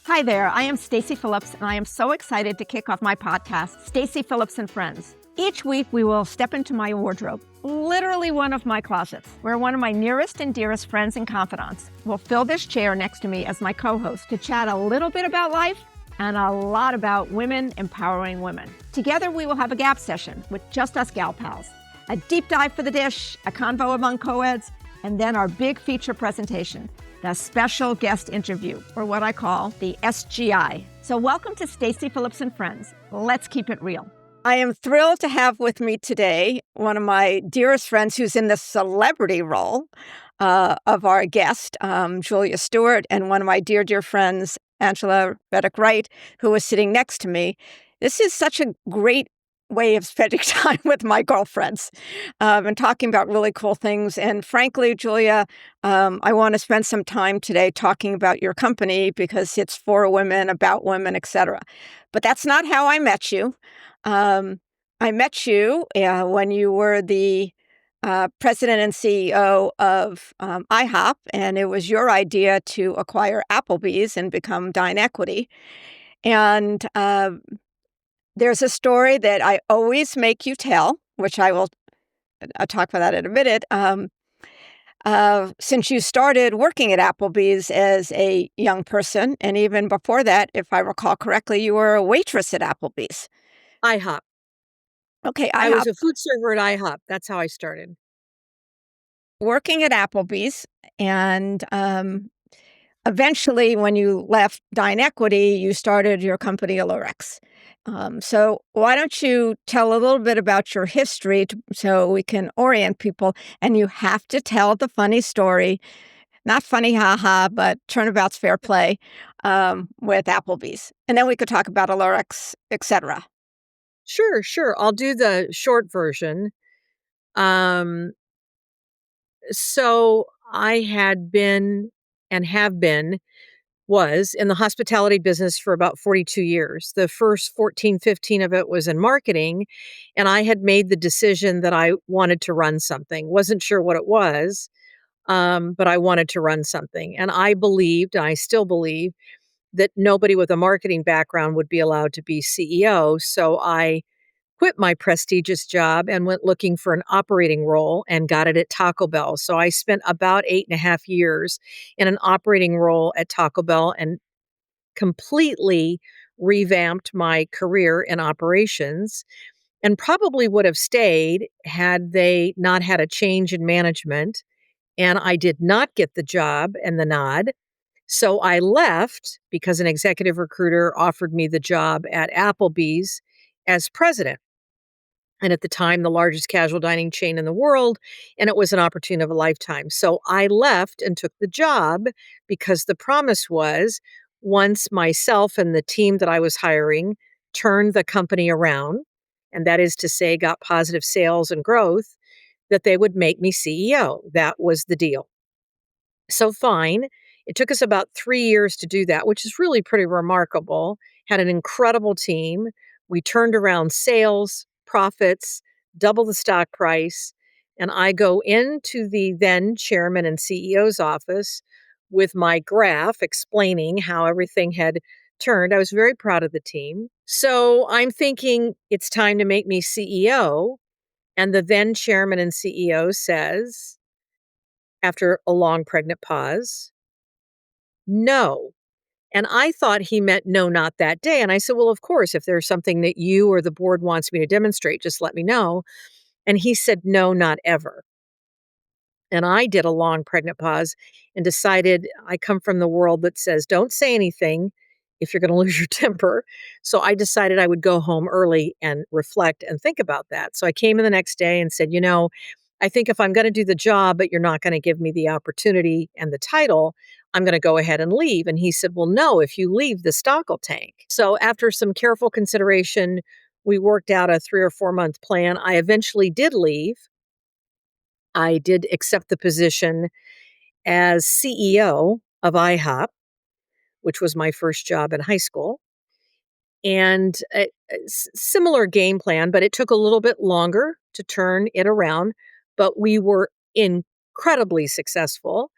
Hi there, I am Stacy Phillips, and I am so excited to kick off my podcast, Stacy Phillips and Friends. Each week, we will step into my wardrobe, literally one of my closets, where one of my nearest and dearest friends and confidants will fill this chair next to me as my co-host to chat a little bit about life and a lot about women empowering women. Together, we will have a gap session with just us gal pals, a deep dive for the dish, a convo among co-eds, and then our big feature presentation, the special guest interview, or what I call the SGI. So welcome to Stacy Phillips and Friends. Let's keep it real. I am thrilled to have with me today one of my dearest friends who's in the celebrity role of our guest, Julia Stewart, and one of my dear, dear friends, Angela Reddock-Wright, who is sitting next to me. This is such a great way of spending time with my girlfriends and talking about really cool things. And frankly, Julia, I want to spend some time today talking about your company because it's for women, about women, etc. But that's not how I met you. I met you when you were the president and CEO of IHOP, and it was your idea to acquire Applebee's and become Dine Equity. And there's a story that I always make you tell, which I'll talk about that in a minute. Since you started working at Applebee's as a young person, and even before that, if I recall correctly, you were a waitress at Applebee's. IHOP. Okay, I was IHOP. a food server at IHOP. That's how I started. Working at Applebee's, and eventually, when you left Dine Equity, you started your company, Alurx. So why don't you tell a little bit about your history so we can orient people? And you have to tell the funny story, not funny, haha, but turnabout's fair play with Applebee's. And then we could talk about Alurx, etc. Sure. I'll do the short version. Um, so I had been and was in the hospitality business for about 42 years. The first 14, 15 of it was in marketing. And I had made the decision that I wanted to run something. Wasn't sure what it was, but I wanted to run something. And I believed, and I still believe, that nobody with a marketing background would be allowed to be CEO. So I quit my prestigious job and went looking for an operating role and got it at Taco Bell. So I spent about 8.5 years in an operating role at Taco Bell and completely revamped my career in operations, and probably would have stayed had they not had a change in management. And I did not get the job and the nod. So I left because an executive recruiter offered me the job at Applebee's as president. And at the time, the largest casual dining chain in the world. And it was an opportunity of a lifetime. So I left and took the job because the promise was, once myself and the team that I was hiring turned the company around, and that is to say, got positive sales and growth, that they would make me CEO. That was the deal. So fine. It took us about 3 years to do that, which is really pretty remarkable. Had an incredible team. We turned around sales, profits, double the stock price. And I go into the then chairman and CEO's office with my graph explaining how everything had turned. I was very proud of the team. So I'm thinking it's time to make me CEO. And the then chairman and CEO says, after a long pregnant pause, no. And I thought he meant no, not that day. And I said, well, of course, if there's something that you or the board wants me to demonstrate, just let me know. And he said, no, not ever. And I did a long pregnant pause and decided, I come from the world that says, don't say anything if you're going to lose your temper. So I decided I would go home early and reflect and think about that. So I came in the next day and said, I think if I'm going to do the job, but you're not going to give me the opportunity and the title, I'm going to go ahead and leave. And he said, well, no, if you leave, the stock will tank. So after some careful consideration, we worked out a 3 or 4 month plan. I eventually did leave. I did accept the position as CEO of IHOP, which was my first job in high school. And a similar game plan, but it took a little bit longer to turn it around. But we were incredibly successful,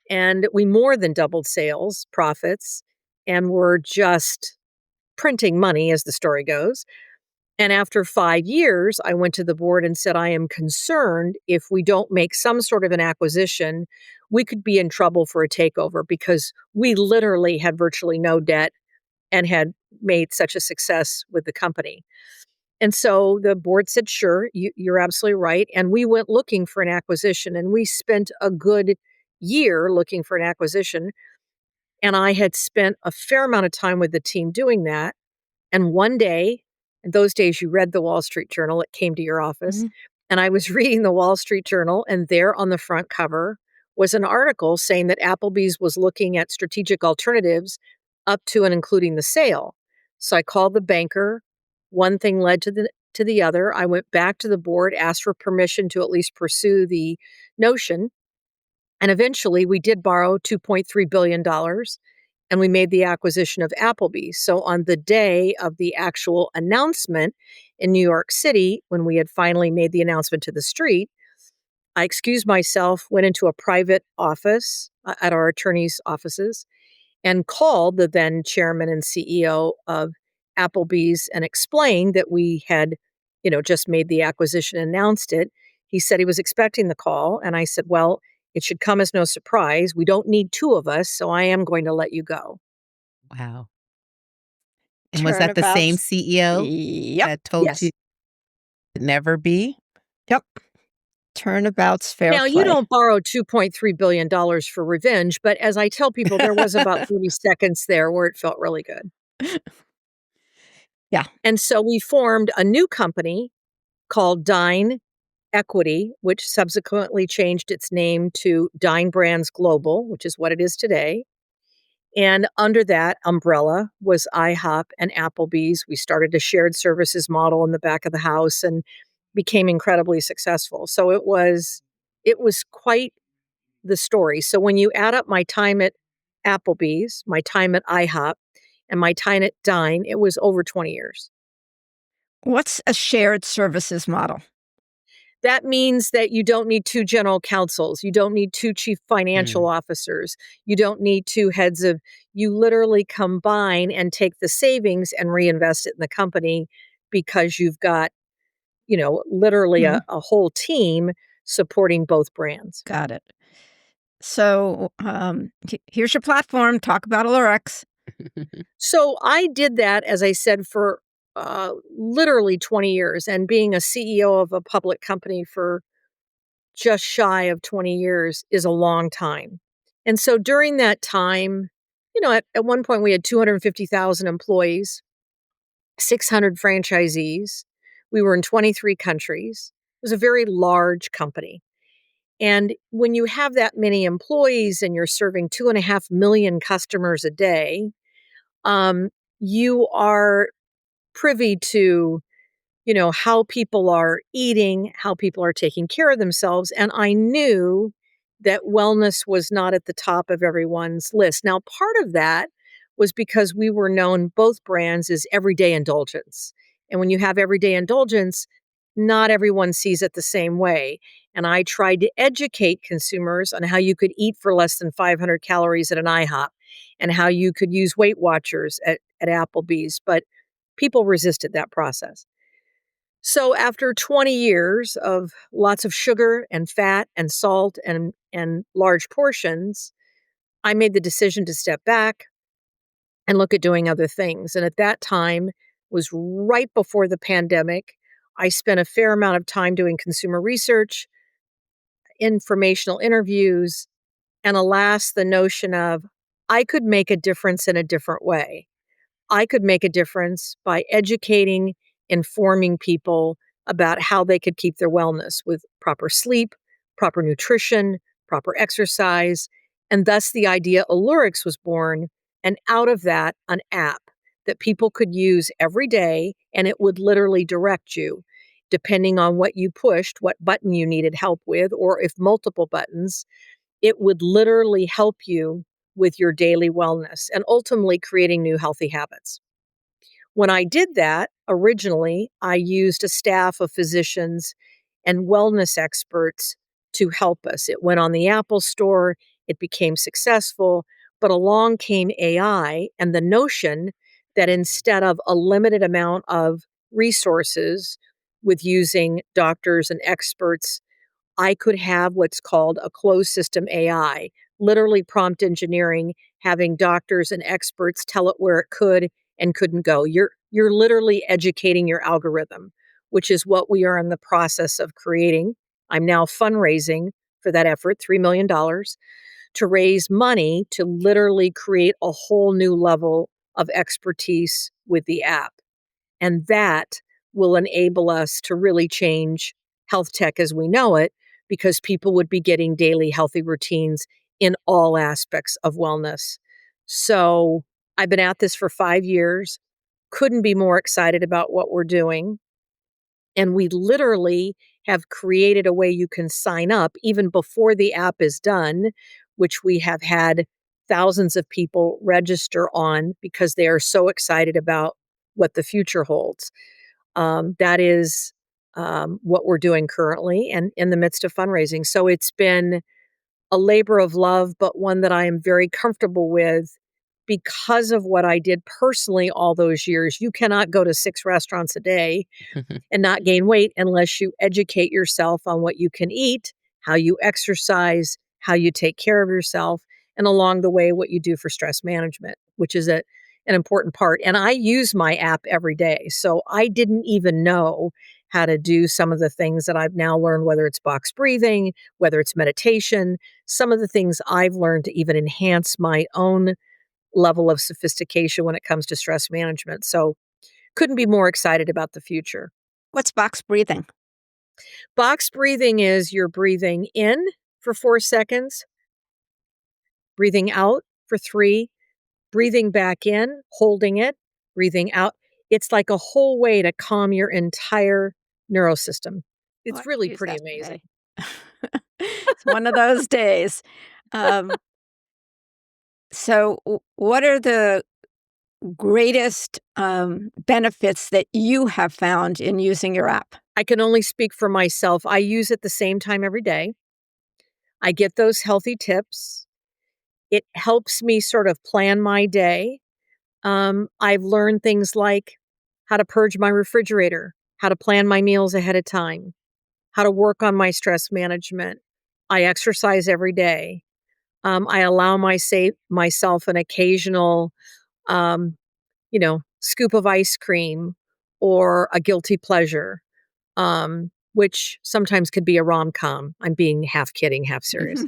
and we more than doubled sales, profits, and were just printing money, as the story goes. And after 5 years, I went to the board and said, I am concerned if we don't make some sort of an acquisition, we could be in trouble for a takeover because we literally had virtually no debt and had made such a success with the company. And so the board said, sure, you're absolutely right. And we went looking for an acquisition, and we spent a good year looking for an acquisition. And I had spent a fair amount of time with the team doing that. And one day, in those days, you read the Wall Street Journal, it came to your office. And I was reading the Wall Street Journal, and there on the front cover was an article saying that Applebee's was looking at strategic alternatives up to and including the sale. So I called the banker. One thing led to the other. I went back to the board, asked for permission to at least pursue the notion. And eventually we did borrow $2.3 billion, and we made the acquisition of Applebee. So on the day of the actual announcement in New York City, when we had finally made the announcement to the street, I excused myself, went into a private office at our attorney's offices, and called the then chairman and CEO of Applebee's and explained that we had, just made the acquisition and announced it. He said he was expecting the call. And I said, well, it should come as no surprise. We don't need two of us, so I am going to let you go. Wow. And was that the Turnabouts. same CEO Yep. that told Yes. you to never be? Yep. Turnabouts fair Now, play. you don't borrow $2.3 billion for revenge, but as I tell people, there was about 30 seconds there where it felt really good. Yeah. And so we formed a new company called Dine Equity, which subsequently changed its name to Dine Brands Global, which is what it is today. And under that umbrella was IHOP and Applebee's. We started a shared services model in the back of the house and became incredibly successful. So it was quite the story. So when you add up my time at Applebee's, my time at IHOP, and my time at Dine, it was over 20 years. What's a shared services model? That means that you don't need two general counsels. You don't need two chief financial officers. You don't need two heads of, you literally combine and take the savings and reinvest it in the company because you've got, literally a whole team supporting both brands. Got it. So here's your platform. Talk about Alurx. So I did that, as I said, for literally 20 years, and being a CEO of a public company for just shy of 20 years is a long time. And so during that time, at one point we had 250,000 employees, 600 franchisees. We were in 23 countries. It was a very large company. And when you have that many employees and you're serving 2.5 million customers a day, you are privy to how people are eating, how people are taking care of themselves. And I knew that wellness was not at the top of everyone's list. Now, part of that was because we were known, both brands, as everyday indulgence. And when you have everyday indulgence, not everyone sees it the same way. And I tried to educate consumers on how you could eat for less than 500 calories at an IHOP and how you could use Weight Watchers at Applebee's. But people resisted that process. So after 20 years of lots of sugar and fat and salt and large portions, I made the decision to step back and look at doing other things. And at that time was right before the pandemic. I spent a fair amount of time doing consumer research, informational interviews, and alas, the notion of I could make a difference in a different way. I could make a difference by educating, informing people about how they could keep their wellness with proper sleep, proper nutrition, proper exercise. And thus the idea Alurx was born. And out of that, an app that people could use every day. And it would literally direct you, depending on what you pushed, what button you needed help with, or if multiple buttons, it would literally help you with your daily wellness and ultimately creating new healthy habits. When I did that, originally, I used a staff of physicians and wellness experts to help us. It went on the Apple Store, it became successful, But along came AI and the notion that instead of a limited amount of resources with using doctors and experts, I could have what's called a closed system AI, literally prompt engineering, having doctors and experts tell it where it could and couldn't go. You're literally educating your algorithm, which is what we are in the process of creating. I'm now fundraising for that effort, $3 million, to raise money to literally create a whole new level of expertise with the app. And that will enable us to really change health tech as we know it, because people would be getting daily healthy routines in all aspects of wellness. So I've been at this for 5 years, couldn't be more excited about what we're doing. And we literally have created a way you can sign up even before the app is done, which we have had thousands of people register on because they are so excited about what the future holds. That is what we're doing currently and in the midst of fundraising. So it's been a labor of love, but one that I am very comfortable with because of what I did personally all those years. You cannot go to 6 restaurants a day and not gain weight unless you educate yourself on what you can eat, how you exercise, how you take care of yourself, and along the way, what you do for stress management, which is an important part. And I use my app every day. So I didn't even know how to do some of the things that I've now learned, whether it's box breathing, whether it's meditation, some of the things I've learned to even enhance my own level of sophistication when it comes to stress management. So couldn't be more excited about the future. What's box breathing? Box breathing is you're breathing in for 4 seconds, breathing out for 3, breathing back in, holding it, breathing out. It's like a whole way to calm your entire neurosystem. Oh, I It's could really use pretty that amazing. today. It's one of those days. Um, what are the greatest benefits that you have found in using your app? I can only speak for myself. I use it the same time every day. I get those healthy tips. It helps me sort of plan my day. I've learned things like how to purge my refrigerator, how to plan my meals ahead of time, how to work on my stress management. I exercise every day. I allow myself an occasional, um, scoop of ice cream or a guilty pleasure, which sometimes could be a rom-com. I'm being half kidding, half serious.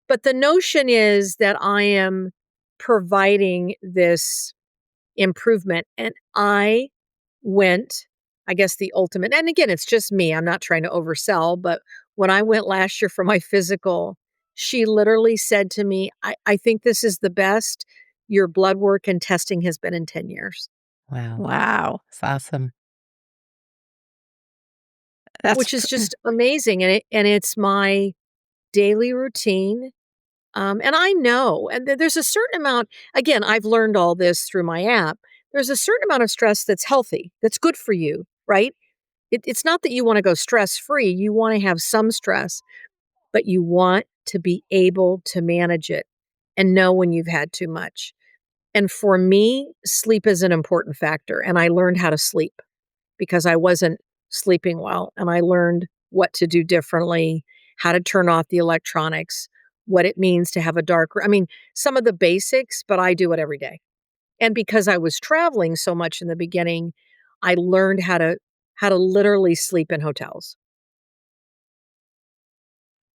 But the notion is that I am providing this improvement. And I went, I guess the ultimate, and again, it's just me. I'm not trying to oversell, but when I went last year for my physical, she literally said to me, I think this is the best your blood work and testing has been in 10 years, Wow. Wow. That's awesome. That's which is just amazing. And it's my daily routine. And I know, and there's a certain amount, again, I've learned all this through my app. There's a certain amount of stress that's healthy, that's good for you, right? It's not that you want to go stress free. You want to have some stress, but you want to be able to manage it and know when you've had too much. And for me, sleep is an important factor. And I learned how to sleep because I wasn't sleeping well. And I learned what to do differently, how to turn off the electronics, what it means to have a dark room. I mean, some of the basics, but I do it every day. And because I was traveling so much in the beginning, I learned how to literally sleep in hotels.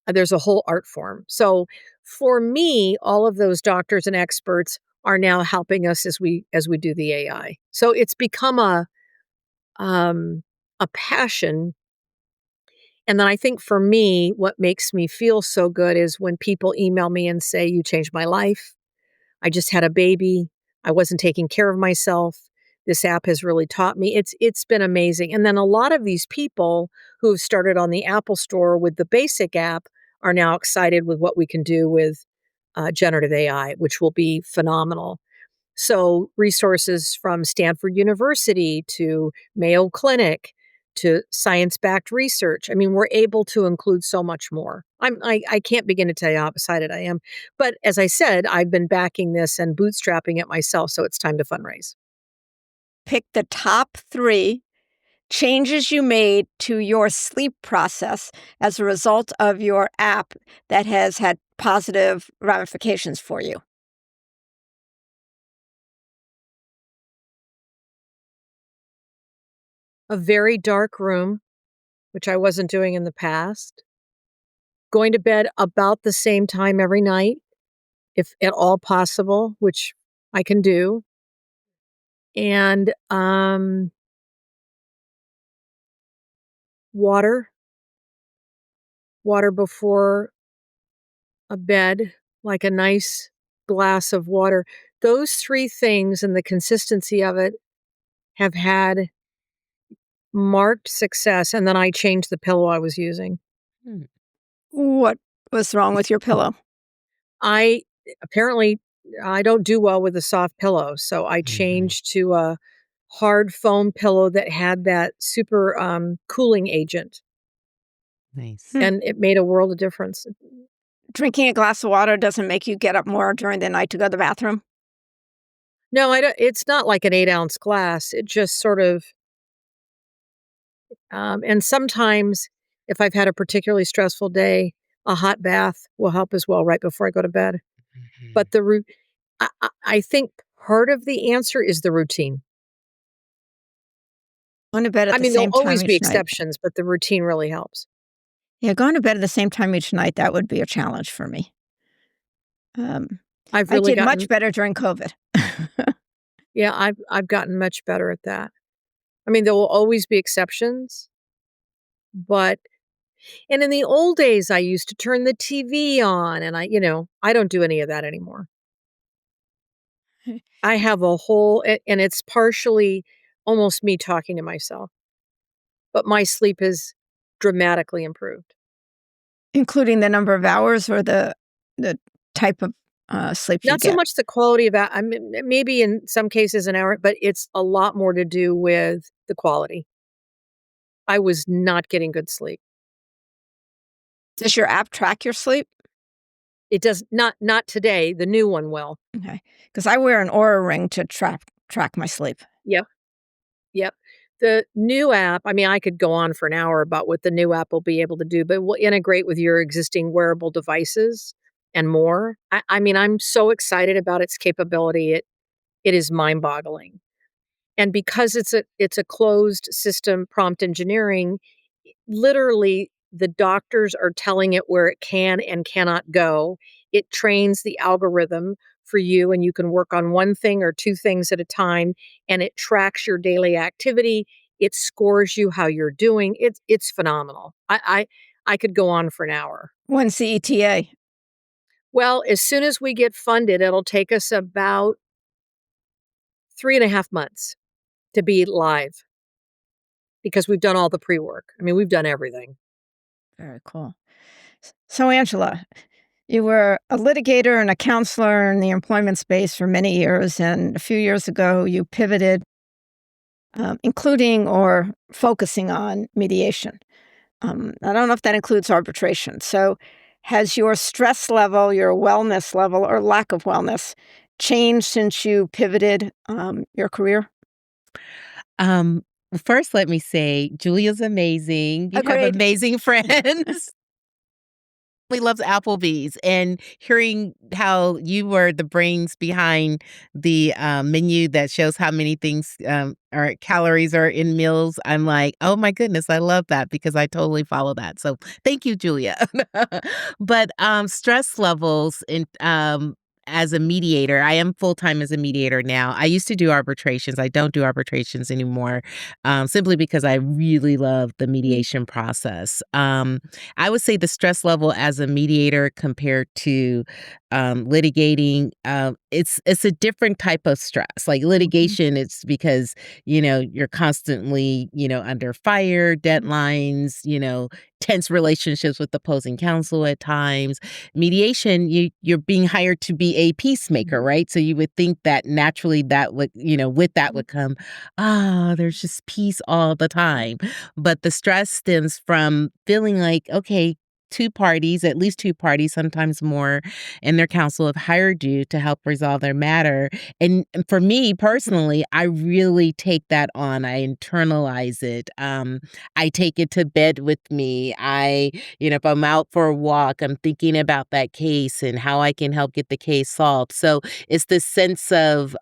There's a whole art form. So for me, all of those doctors and experts are now helping us as we do the AI. So it's become a passion. And then I think for me, what makes me feel so good is when people email me and say, "You changed my life. I just had a baby. I wasn't taking care of myself. This app has really taught me." It's been amazing. And then a lot of these people who have started on the Apple Store with the basic app are now excited with what we can do with generative AI, which will be phenomenal. So resources from Stanford University to Mayo Clinic to science-backed research. I mean, we're able to include so much more. I can't begin to tell you how excited I am. But as I said, I've been backing this and bootstrapping it myself, so it's time to fundraise. Pick the top 3 changes you made to your sleep process as a result of your app that has had positive ramifications for you. A very dark room, which I wasn't doing in the past. Going to bed about the same time every night, if at all possible, which I can do. And water before a bed, like a nice glass of water. Those 3 things and the consistency of it have had marked success, and then I changed the pillow I was using. Hmm. What was wrong with your pillow? I apparently I don't do well with a soft pillow, so I Mhm. changed to a hard foam pillow that had that super cooling agent, Nice. Hmm. and it made a world of difference. Drinking a glass of water doesn't make you get up more during the night to go to the bathroom? No, I don't. It's not like an 8-ounce glass. It just sort of, and sometimes if I've had a particularly stressful day, a hot bath will help as well right before I go to bed. Mhm. But I think part of the answer is the routine. Going to bed at I the mean, there'll same time always be each night. exceptions, but the routine really helps. Yeah, going to bed at the same time each night, that would be a challenge for me. Um, I've I really did much gotten better during COVID. Yeah, I've gotten much better at that. I mean, there will always be exceptions, but and in the old days, I used to turn the TV on and I don't do any of that anymore. I have a whole and it's partially almost me talking to myself, but my sleep has dramatically improved. Including the number of hours or the type of, sleep you Not so get. much the quality of I mean, maybe in some cases an hour, but it's a lot more to do with the quality. I was not getting good sleep. Does your app track your sleep? It does not today, the new one will. Okay, because I wear an Aura Ring to track my sleep. Yep, yep. The new app, I mean, I could go on for an hour about what the new app will be able to do, but it will integrate with your existing wearable devices and more. I mean, I'm so excited about its capability. It is mind-boggling. And because it's a closed system prompt engineering, literally the doctors are telling it where it can and cannot go. It trains the algorithm for you, and you can work on one thing or 2 things at a time, and it tracks your daily activity. It scores you how you're doing. It's phenomenal. I could go on for an hour. When's the ETA? Well, as soon as we get funded, it'll take us about 3.5 months to be live because we've done all the pre-work. I mean, we've done everything. Very cool. So, Angela, you were a litigator and a counselor in the employment space for many years, and a few years ago, you pivoted, including or focusing on mediation. I don't know if that includes arbitration. So, has your stress level, your wellness level, or lack of wellness changed since you pivoted your career? Um, First, let me say Julia's amazing. You have Agreed. amazing friends. He loves Applebee's, and hearing how you were the brains behind the, menu that shows how many things, or calories are in meals, I'm like, "Oh my goodness, I love that," because I totally follow that, so thank you, Julia. But, stress levels as a mediator, I am full-time as a mediator now. I used to do arbitrations, I don't do arbitrations anymore, simply because I really love the mediation process. I would say the stress level as a mediator compared to litigating. It's a different type of stress. Like litigation, it's because, you're constantly, under fire, deadlines, tense relationships with opposing counsel at times. Mediation, you're being hired to be a peacemaker, right? So you would think that naturally that would, with that would come, there's just peace all the time. But the stress stems from feeling like, okay, two parties, at least two parties, sometimes more, and their counsel have hired you to help resolve their matter. And for me personally, I really take that on. I internalize it. I take it to bed with me. If I'm out for a walk, I'm thinking about that case and how I can help get the case solved. So it's this sense of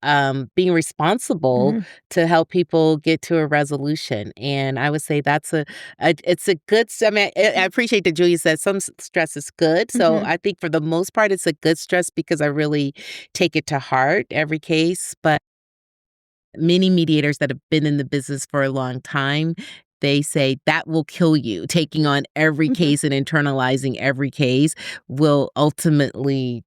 being responsible to help people get to a resolution. And I would say that's it's a good, I mean, I appreciate that Julia said some stress is good. So I think for the most part, it's a good stress because I really take it to heart, every case. But many mediators that have been in the business for a long time, they say that will kill you. Taking on every case and internalizing every case will ultimately,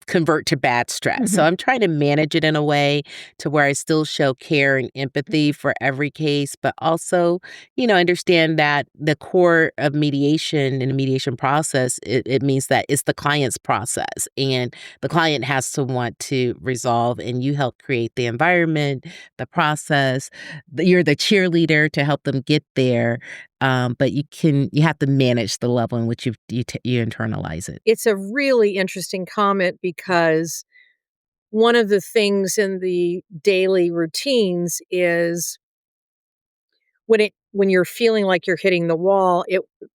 convert to bad stress. So I'm trying to manage it in a way to where I still show care and empathy for every case, but also, understand that the core of mediation and the mediation process, it means that it's the client's process and the client has to want to resolve, and you help create the environment, the process. You're the cheerleader to help them get there. But you have to manage the level in which you internalize it. It's a really interesting comment because one of the things in the daily routines is when you're feeling like you're hitting the wall,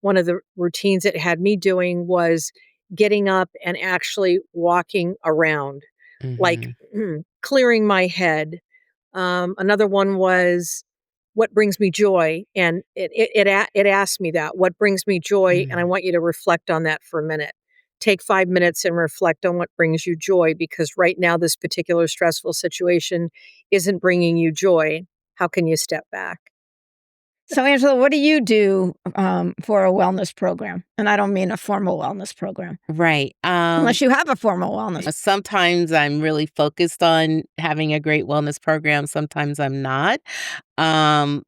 one of the routines it had me doing was getting up and actually walking around, like clearing my head. Another one was what brings me joy, and it asked me that, what brings me joy, and I want you to reflect on that for a minute. Take 5 minutes and reflect on what brings you joy, because right now this particular stressful situation isn't bringing you joy. How can you step back? So, Angela, what do you do for a wellness program? And I don't mean a formal wellness program, Right. unless you have a formal wellness. Sometimes I'm really focused on having a great wellness program. Sometimes I'm not. As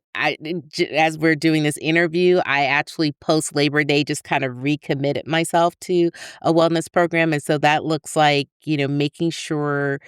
we're doing this interview, I actually post Labor Day just kind of recommitted myself to a wellness program. And so that looks like, making sure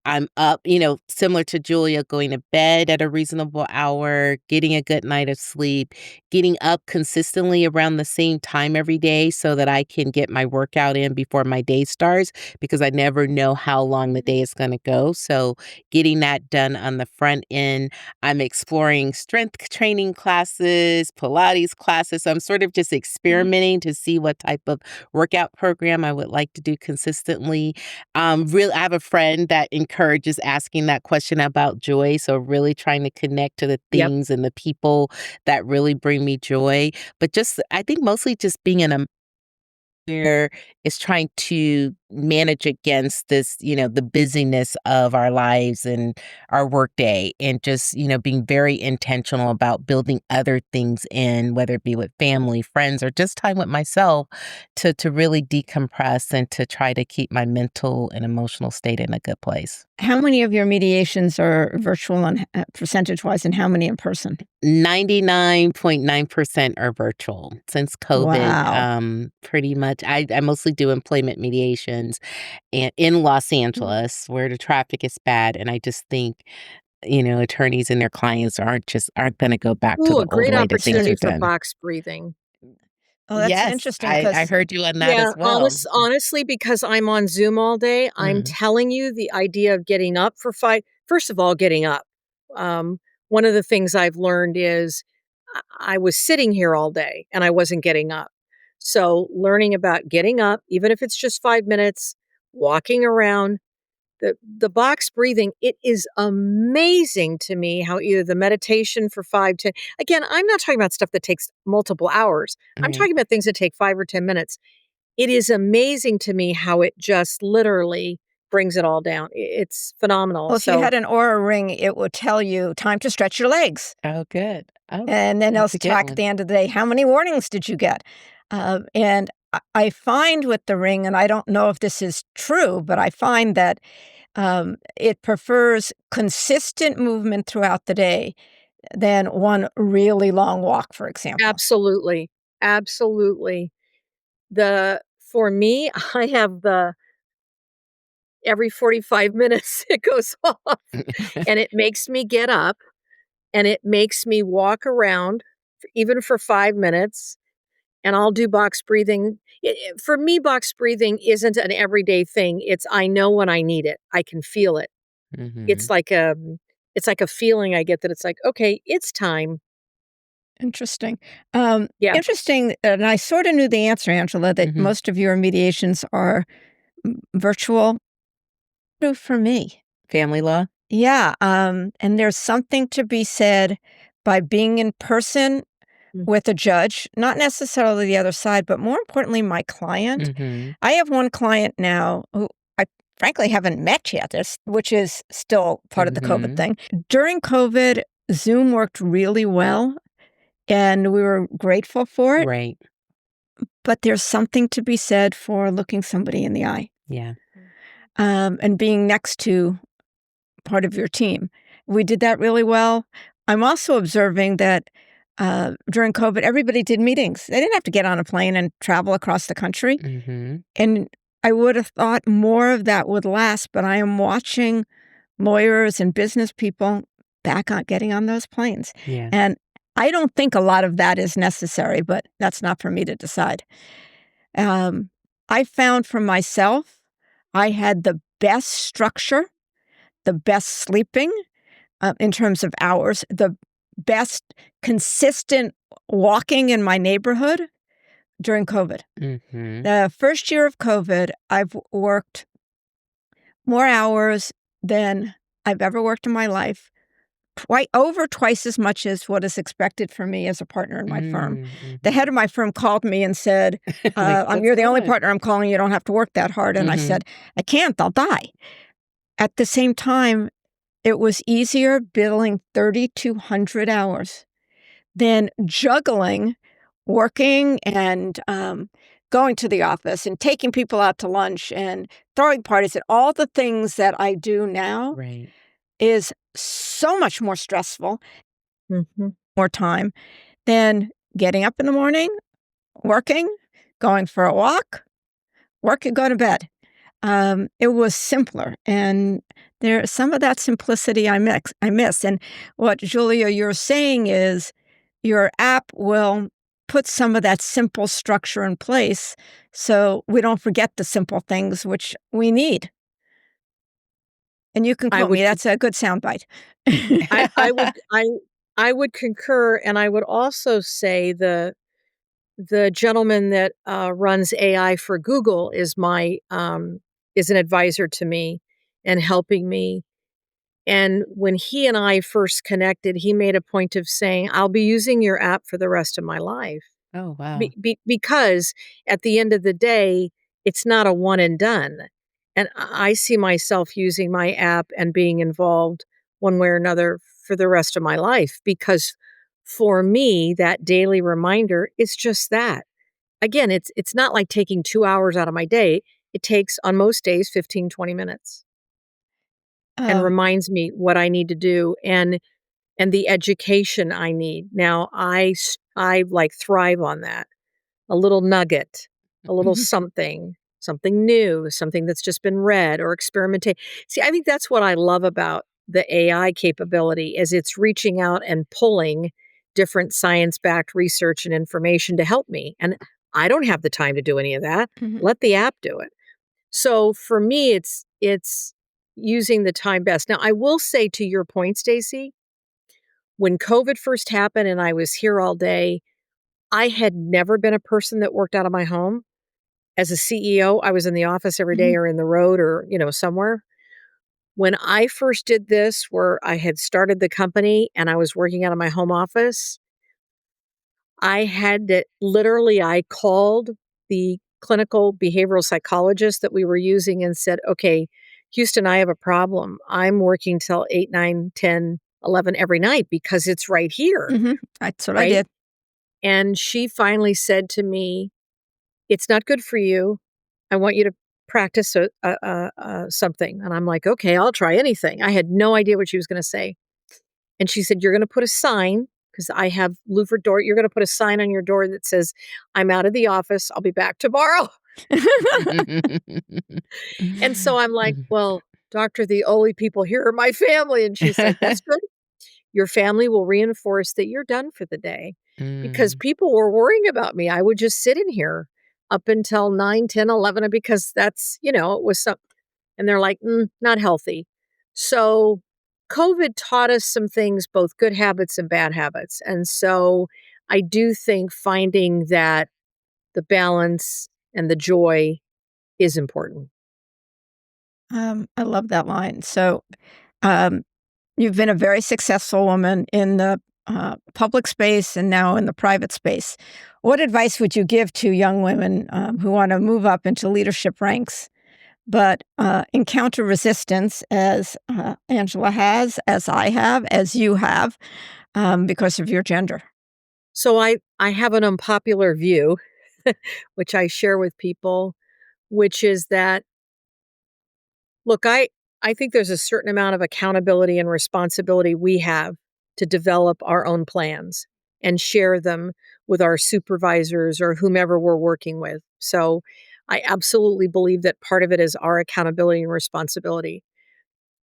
I'm up, similar to Julia, going to bed at a reasonable hour, getting a good night of sleep, getting up consistently around the same time every day so that I can get my workout in before my day starts, because I never know how long the day is going to go. So getting that done on the front end. I'm exploring strength training classes, Pilates classes. So I'm sort of just experimenting to see what type of workout program I would like to do consistently. Really, I have a friend that encourages asking that question about joy. So really trying to connect to the Yep. things and the people that really bring me joy. But I think mostly just being in a where it's trying to manage against this, the busyness of our lives and our workday, and just, being very intentional about building other things in, whether it be with family, friends, or just time with myself to really decompress and to try to keep my mental and emotional state in a good place. How many of your mediations are virtual and percentage-wise, and how many in person? 99.9% are virtual since COVID. Wow. Pretty much, I mostly do employment mediations and in Los Angeles, where the traffic is bad, and I just think, attorneys and their clients aren't going to go back to Ooh, the a old great way that things are opportunity for done. box breathing. Oh, that's Yes, interesting I because heard you on that Yeah, as well. honestly, because I'm on Zoom all day, I'm Mm, telling you, the idea of getting up for 5, first of all, getting up. Um, One of the things I've learned is I was sitting here all day and I wasn't getting up. So learning about getting up, even if it's just 5 minutes, walking around, the box breathing, it is amazing to me how either the meditation for 5, 10, again, I'm not talking about stuff that takes multiple hours. I'm right. talking about things that take 5 or 10 minutes. It is amazing to me how it just literally brings it all down. It's phenomenal. well, if you So had an aura ring, it would tell you time to stretch your legs. Oh, good. Oh, And then it'll that's a good track at one. the end of the day, how many warnings did you get? And I find with the ring, and I don't know if this is true, but I find that it prefers consistent movement throughout the day than one really long walk, for example. Absolutely. Absolutely. For me, I have the every 45 minutes it goes off, and it makes me get up, and it makes me walk around even for 5 minutes, and I'll do box breathing. For me, box breathing isn't an everyday thing. It's I know when I need it. I can feel it. It's Mhm. like a it's like a feeling I get that it's like, "Okay, it's time." Interesting. Yeah. Interesting, and I sort of knew the answer, Angela, that Mhm. most of your mediations are virtual. True for me. Family law? Yeah, and there's something to be said by being in person Mm, with a judge, not necessarily the other side, but more importantly, my client. Mhm. I have one client now who I frankly haven't met yet, which is still part of the COVID Mhm. thing. During COVID, Zoom worked really well, and we were grateful for it. Right. But there's something to be said for looking somebody in the eye, Yeah. and being next to part of your team. We did that really well. I'm also observing that during COVID, everybody did meetings. They didn't have to get on a plane and travel across the country. Mhm. And I would have thought more of that would last, but I am watching lawyers and business people back on getting on those planes. Yeah. And I don't think a lot of that is necessary, but that's not for me to decide. Um, I found for myself, I had the best structure, the best sleeping in terms of hours, the best consistent walking in my neighborhood during COVID. Mhm. The first year of COVID, I've worked more hours than I've ever worked in my life, over twice as much as what is expected for me as a partner in my firm. The Mhm. head of my firm called me and said, Like, "What's You're the going only on?" partner I'm calling. You don't have to work that hard. And I Mhm. said, I can't, I'll die. At the same time, it was easier billing 3,200 hours than juggling working and going to the office and taking people out to lunch and throwing parties and all the things that I do now Right. is so much more stressful, mhm. more time than getting up in the morning, working, going for a walk, work and go to bed. It was simpler, and there some of that simplicity I miss, and what, Julia, you're saying is your app will put some of that simple structure in place so we don't forget the simple things which we need, and you can I quote would me, that's a good soundbite. I would concur, and I would also say the gentleman that, runs AI for Google is an advisor to me and helping me, and when he and I first connected, he made a point of saying, "I'll be using your app for the rest of my life." Oh, wow. Because at the end of the day, it's not a one and done, and I see myself using my app and being involved one way or another for the rest of my life because for me, that daily reminder is just that. Again, it's not like taking 2 hours out of my day. It takes, on most days, 15, 20 minutes and Um, reminds me what I need to do and the education I need. Now I, like, thrive on that. A little nugget, a little something new, something that's just been read or experimentate. See, I think that's what I love about the AI capability is it's reaching out and pulling different science-backed research and information to help me, and I don't have the time to do any of that. mhm. Let the app do it. So for me, it's using the time best. Now, I will say to your point, Stacy, when COVID first happened and I was here all day, I had never been a person that worked out of my home. As a CEO, I was in the office every day Mhm. or in the road or, somewhere. When I first did this, where I had started the company and I was working out of my home office, I called the clinical behavioral psychologist that we were using and said, okay, Houston, I have a problem. I'm working till 8, 9, 10, 11 every night because it's right here, Mhm. That's what I right? did. And she finally said to me, It's not good for you. I want you to practice something. And I'm like, okay, I'll try anything. I had no idea what she was going to say. And she said, you're going to put a sign, because I have louvered door. You're going to put a sign on your door that says, I'm out of the office. I'll be back tomorrow. And so I'm like, well, doctor, the only people here are my family. And she's like, that's good. Your family will reinforce that you're done for the day, because people were worrying about me. I would just sit in here up until 9, 10, 11, because that's, it was some, and they're like, not healthy. So COVID taught us some things, both good habits and bad habits. And so I do think finding that the balance and the joy is important. I love that line. So, you've been a very successful woman in the public space and now in the private space. What advice would you give to young women who want to move up into leadership ranks, but encounter resistance, as Angela has, as I have, as you have, because of your gender? So I have an unpopular view, which I share with people, which is that, look, I think there's a certain amount of accountability and responsibility we have to develop our own plans and share them with our supervisors or whomever we're working with. So I absolutely believe that part of it is our accountability and responsibility.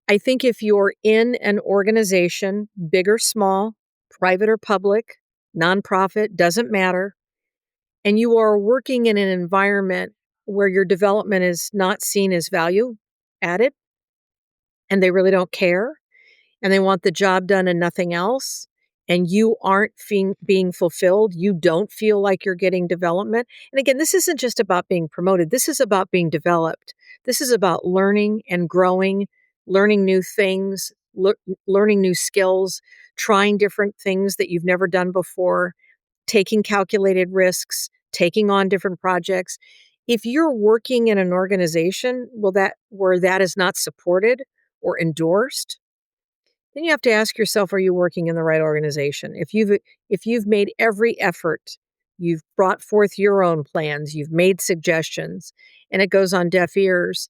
I think if you're in an organization, big or small, private or public, nonprofit, doesn't matter, and you are working in an environment where your development is not seen as value added, and they really don't care, and they want the job done and nothing else, and you aren't being fulfilled, you don't feel like you're getting development. And again, this isn't just about being promoted. This is about being developed. This is about learning and growing, learning new things, learning new skills, trying different things that you've never done before, taking calculated risks, taking on different projects. If you're working in an organization, where that is not supported or endorsed, then you have to ask yourself, are you working in the right organization? If you've made every effort, you've brought forth your own plans, you've made suggestions, and it goes on deaf ears,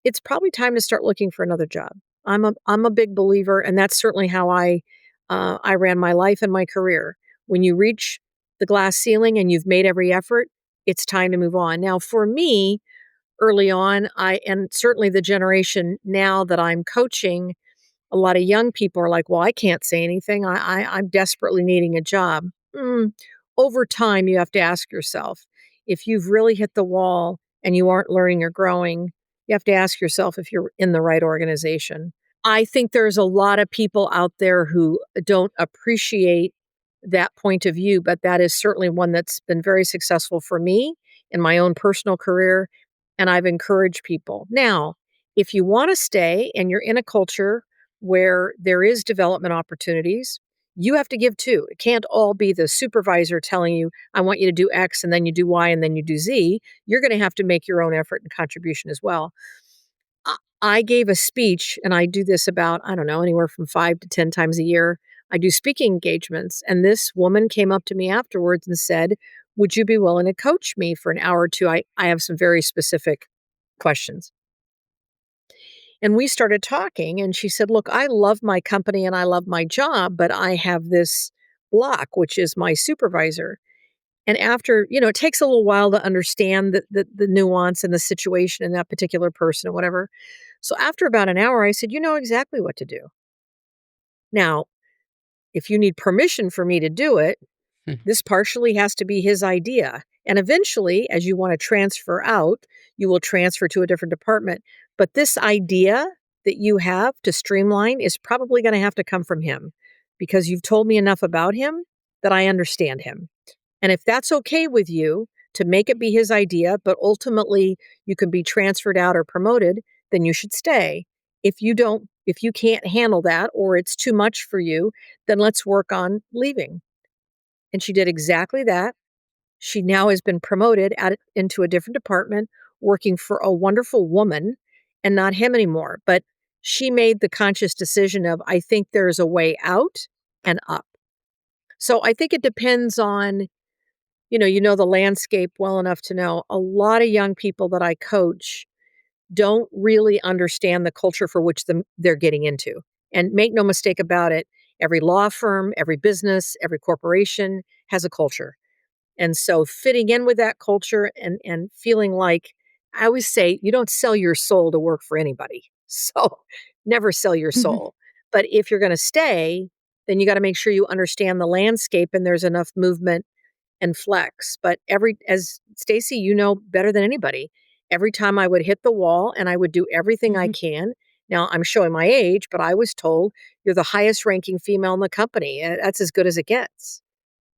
it's probably time to start looking for another job. I'm a big believer, and that's certainly how I ran my life and my career. When you reach the glass ceiling and you've made every effort, it's time to move on. Now, for me, early on, and certainly the generation now that I'm coaching, a lot of young people are like, well, I can't say anything. I'm desperately needing a job. Over time, you have to ask yourself, if you've really hit the wall and you aren't learning or growing, you have to ask yourself if you're in the right organization. I think there's a lot of people out there who don't appreciate that point of view, but that is certainly one that's been very successful for me in my own personal career. And I've encouraged people. Now, if you want to stay and you're in a culture where there is development opportunities, you have to give too. It can't all be the supervisor telling you, I want you to do X and then you do Y and then you do Z. You're going to have to make your own effort and contribution as well. I gave a speech, and I do this about, I don't know, anywhere from 5 to 10 times a year. I do speaking engagements. And this woman came up to me afterwards and said, would you be willing to coach me for an hour or two? I have some very specific questions. And we started talking, and she said, look, I love my company and I love my job, but I have this block, which is my supervisor. And after, it takes a little while to understand the nuance and the situation in that particular person or whatever. So after about an hour, I said, you know exactly what to do. Now, if you need permission for me to do it, this partially has to be his idea. And eventually, as you want to transfer out, you will transfer to a different department. But this idea that you have to streamline is probably going to have to come from him, because you've told me enough about him that I understand him. And if that's okay with you to make it be his idea, but ultimately you can be transferred out or promoted, then you should stay. If you can't handle that, or it's too much for you, then let's work on leaving. And she did exactly that. She now has been promoted into a different department, working for a wonderful woman and not him anymore. But she made the conscious decision of, I think there's a way out and up. So I think it depends on you know the landscape well enough to know a lot of young people that I coach don't really understand the culture for which they're getting into. And make no mistake about it, every law firm, every business, every corporation has a culture. And so fitting in with that culture and feeling like I always say, you don't sell your soul to work for anybody. So never sell your soul. But if you're going to stay, then you got to make sure you understand the landscape and there's enough movement and flex. But as Stacy, you know better than anybody, every time I would hit the wall and I would do everything I can. Now I'm showing my age, but I was told you're the highest ranking female in the company. That's as good as it gets.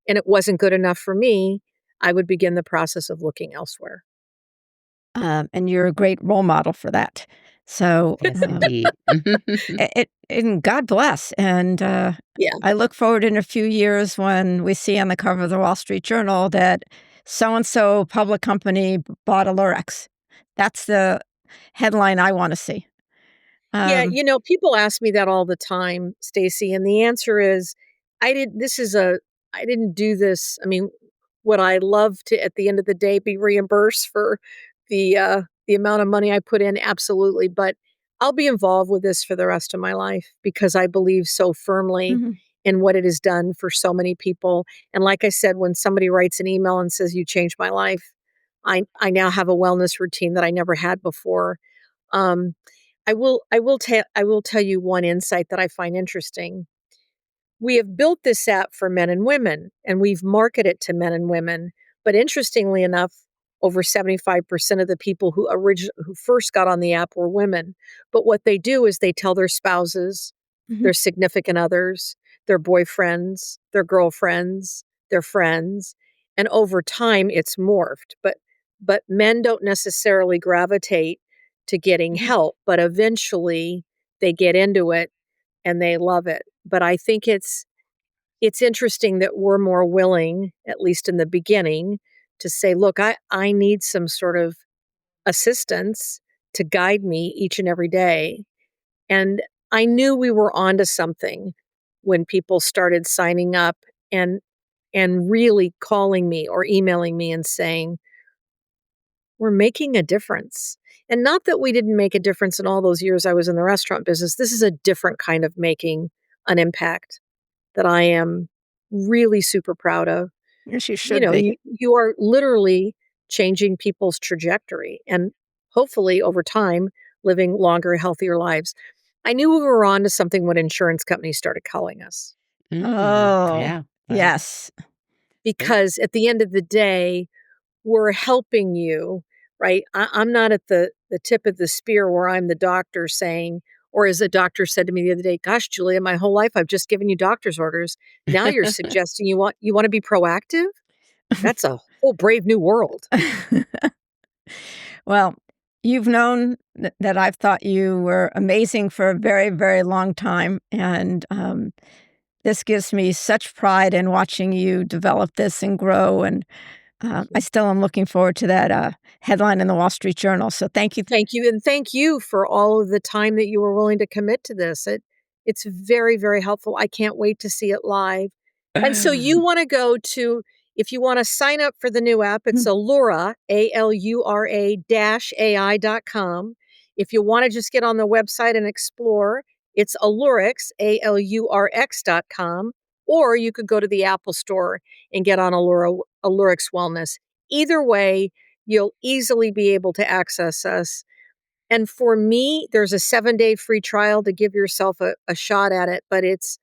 And it wasn't good enough for me. I would begin the process of looking elsewhere. And you're a great role model for that. So, Yes, indeed. and God bless. And Yeah. I look forward in a few years when we see on the cover of the Wall Street Journal that so and so public company bought Alurx. That's the headline I want to see. Yeah, Um, people ask me that all the time, Stacy, and the answer is I didn't do this. I mean, would I love to at the end of the day be reimbursed for the amount of money I put in? Absolutely, but I'll be involved with this for the rest of my life because I believe so firmly mhm. in what it has done for so many people. And like I said, when somebody writes an email and says you changed my life, I now have a wellness routine that I never had before. Um, I will tell you one insight that I find interesting. We have built this app for men and women, and we've marketed it to men and women. But interestingly enough, over 75% of the people who first got on the app were women. But what they do is they tell their spouses, Mhm. their significant others, their boyfriends, their girlfriends, their friends, and over time it's morphed. But men don't necessarily gravitate to getting Mhm. help, but eventually they get into it and they love it. But I think it's interesting that we're more willing, at least in the beginning, to say, look, I need some sort of assistance to guide me each and every day. And I knew we were onto something when people started signing up and really calling me or emailing me and saying, we're making a difference. And not that we didn't make a difference in all those years I was in the restaurant business. This is a different kind of making an impact that I am really super proud of. Yes, you should be. You are literally changing people's trajectory and hopefully over time living longer, healthier lives. I knew we were on to something when insurance companies started calling us Oh, Yeah, right. yes. Great. because at the end of the day, we're helping you, right? I'm not at the tip of the spear where I'm the doctor saying, or as a doctor said to me the other day, gosh, Julia, my whole life I've just given you doctor's orders. Now you're suggesting you want to be proactive? That's a whole brave new world. Well, you've known that I've thought you were amazing for a very, very long time, and this gives me such pride in watching you develop this and grow. And I still am looking forward to that headline in the Wall Street Journal. So thank you. Thank you, and thank you for all of the time that you were willing to commit to this. It's very, very helpful. I can't wait to see it live. And so you wanna go to if you wanna sign up for the new app, it's Allura, Alura dash AI.com. If you wanna just get on the website and explore, it's Alurx, Alurx.com, or you could go to the Apple Store and get on Alurx Wellness. Either way, you'll easily be able to access us. And for me, there's a 7-day free trial to give yourself a shot at it, but it's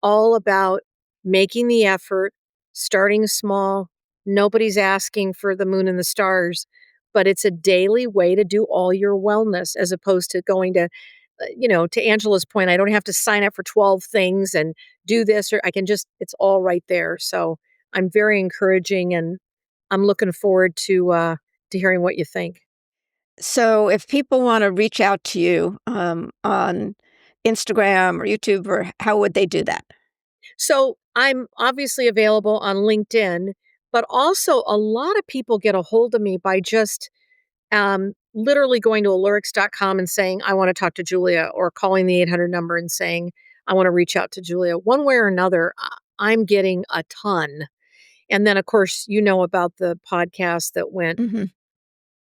all about making the effort, starting small. Nobody's asking for the moon and the stars, but it's a daily way to do all your wellness as opposed to going to, to Angela's point, I don't have to sign up for 12 things and do this, or I can just, it's all right there. So I'm very encouraging and I'm looking forward to hearing what you think. So if people want to reach out to you on Instagram or YouTube, or how would they do that? So I'm obviously available on LinkedIn, but also a lot of people get a hold of me by just literally going to Alurx.com and saying, I want to talk to Julia, or calling the 800 number and saying, I want to reach out to Julia. One way or another, I'm getting a ton. And then, of course, you know about the podcast that went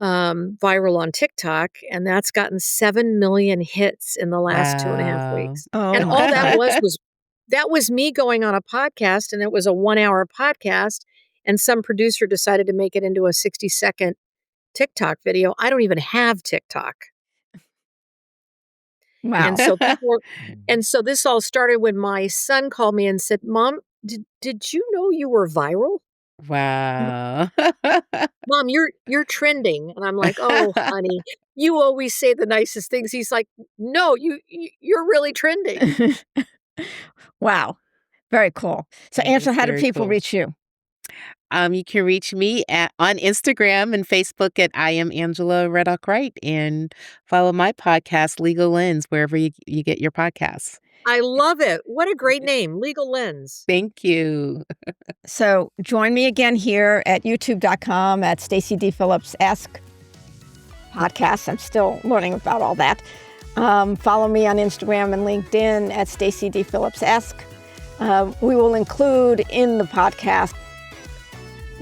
viral on TikTok, and that's gotten 7 million hits in the last 2.5 Wow. weeks. Oh, And my all that God. was me going on a podcast, and it was a 1-hour podcast, and some producer decided to make it into a 60-second TikTok video. I don't even have TikTok. Wow. And so this all started when my son called me and said, "Mom, did you know you were viral? Wow. Mom, you're trending." And I'm like, "Oh, honey, you always say the nicest things." He's like, "No, you're really trending." Wow. Very cool. So, That Angela, is how do very people cool. reach you? You can reach me on Instagram and Facebook at I am Angela Reddock-Wright, and follow my podcast, Legal Lens, wherever you get your podcasts. I love it. What a great name, Legal Lens. Thank you. So join me again here at youtube.com at Stacy D. Phillips Ask Podcast. I'm still learning about all that. Follow me on Instagram and LinkedIn at Stacy D. Phillips Ask. We will include in the podcast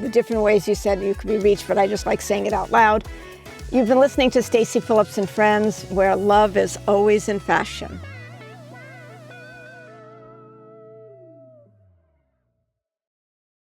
the different ways you said you could be reached, but I just like saying it out loud. You've been listening to Stacy Phillips and Friends, where love is always in fashion.